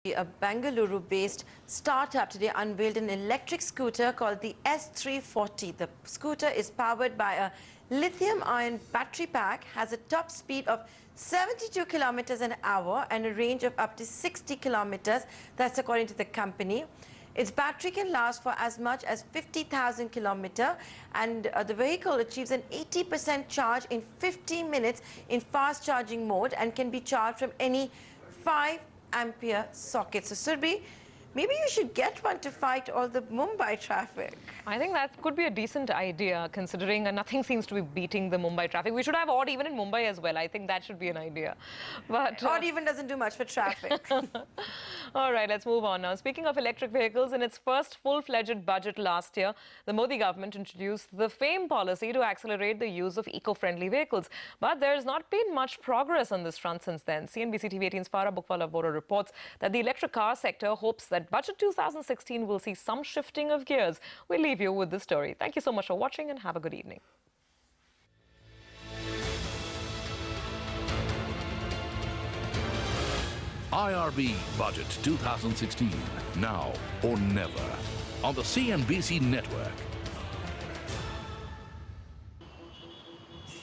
A Bengaluru-based startup today unveiled an electric scooter called the S340. The scooter is powered by a lithium-ion battery pack, has a top speed of 72 kilometers an hour and a range of up to 60 kilometers. That's according to the company. Its battery can last for as much as 50,000 kilometers, and the vehicle achieves an 80% charge in 15 minutes in fast charging mode and can be charged from any 5-ampere socket. So Surbhi, maybe you should get one to fight all the Mumbai traffic. I think that could be a decent idea, considering nothing seems to be beating the Mumbai traffic. We should have odd even in Mumbai as well. I think that should be an idea. But odd even doesn't do much for traffic. All right, let's move on now. Speaking of electric vehicles, in its first full-fledged budget last year, the Modi government introduced the FAME policy to accelerate the use of eco-friendly vehicles. But there's not been much progress on this front since then. CNBC-TV18s Farah Bookwala Vhora reports that the electric car sector hopes that Budget 2016 will see some shifting of gears. We'll leave you with this story. Thank you so much for watching and have a good evening. IRB Budget 2016, now or never, on the CNBC network.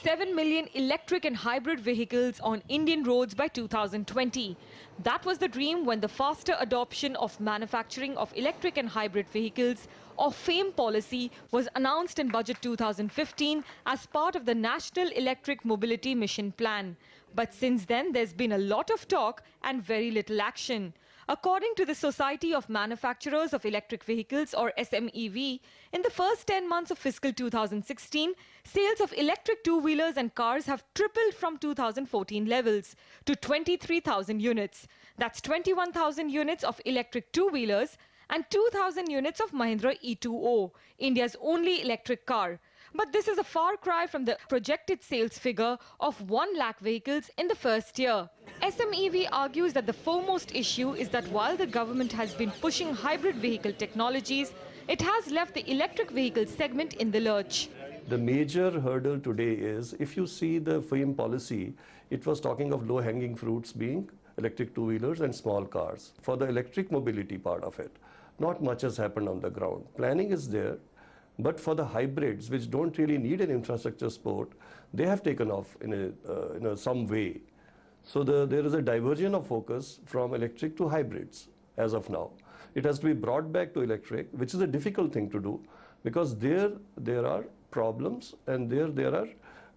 7 million electric and hybrid vehicles on Indian roads by 2020. That was the dream when the faster adoption of manufacturing of electric and hybrid vehicles, or FAME policy, was announced in Budget 2015 as part of the National Electric Mobility Mission Plan. But since then, there's been a lot of talk and very little action. According to the Society of Manufacturers of Electric Vehicles, or SMEV, in the first 10 months of fiscal 2016, sales of electric two-wheelers and cars have tripled from 2014 levels to 23,000 units. That's 21,000 units of electric two-wheelers and 2,000 units of Mahindra E2O, India's only electric car. But this is a far cry from the projected sales figure of 1 lakh vehicles in the first year. SMEV argues that the foremost issue is that while the government has been pushing hybrid vehicle technologies, it has left the electric vehicle segment in the lurch. The major hurdle today is, if you see the FAME policy, it was talking of low-hanging fruits being electric two-wheelers and small cars. For the electric mobility part of it, not much has happened on the ground. Planning is there. But for the hybrids, which don't really need an infrastructure support, they have taken off in some way. So there is a diversion of focus from electric to hybrids as of now. It has to be brought back to electric, which is a difficult thing to do, because there are problems and there are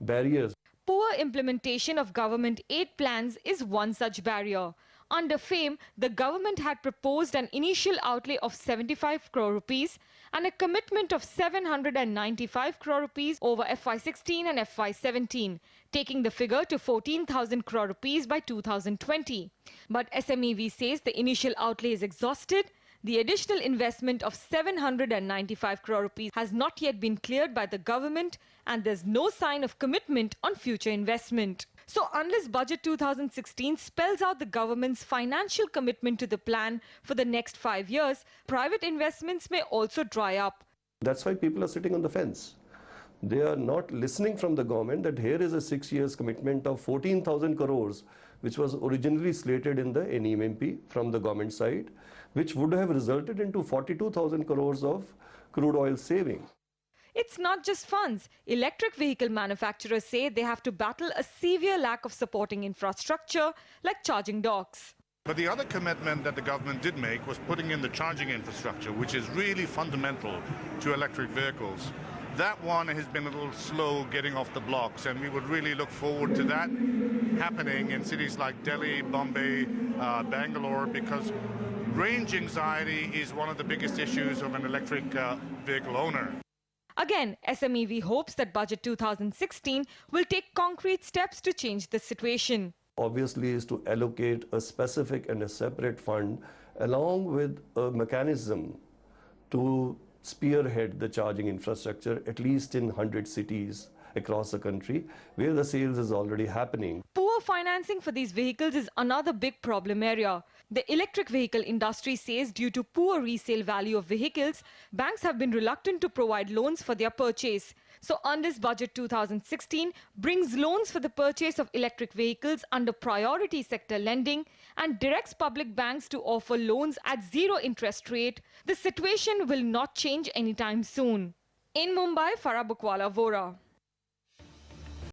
barriers. Poor implementation of government aid plans is one such barrier. Under FAME, the government had proposed an initial outlay of 75 crore rupees and a commitment of 795 crore rupees over FY16 and FY17, taking the figure to 14,000 crore rupees by 2020. But SMEV says the initial outlay is exhausted. The additional investment of 795 crore rupees has not yet been cleared by the government, and there's no sign of commitment on future investment. So unless Budget 2016 spells out the government's financial commitment to the plan for the next 5 years, private investments may also dry up. That's why people are sitting on the fence. They are not listening from the government that here is a 6 years commitment of 14,000 crores, which was originally slated in the NEMP from the government side, which would have resulted into 42,000 crores of crude oil saving. It's not just funds. Electric vehicle manufacturers say they have to battle a severe lack of supporting infrastructure like charging docks. But the other commitment that the government did make was putting in the charging infrastructure, which is really fundamental to electric vehicles. That one has been a little slow getting off the blocks, and we would really look forward to that happening in cities like Delhi, Bombay, Bangalore, because range anxiety is one of the biggest issues of an electric vehicle owner. Again, SMEV hopes that Budget 2016 will take concrete steps to change the situation. Obviously is to allocate a specific and a separate fund along with a mechanism to spearhead the charging infrastructure, at least in 100 cities across the country where the sales is already happening. Poor Poor financing for these vehicles is another big problem area. The electric vehicle industry says due to poor resale value of vehicles, banks have been reluctant to provide loans for their purchase. So Undis Budget 2016 brings loans for the purchase of electric vehicles under priority sector lending and directs public banks to offer loans at zero interest rate. The situation will not change anytime soon. In Mumbai, Farah Bookwala Vhora.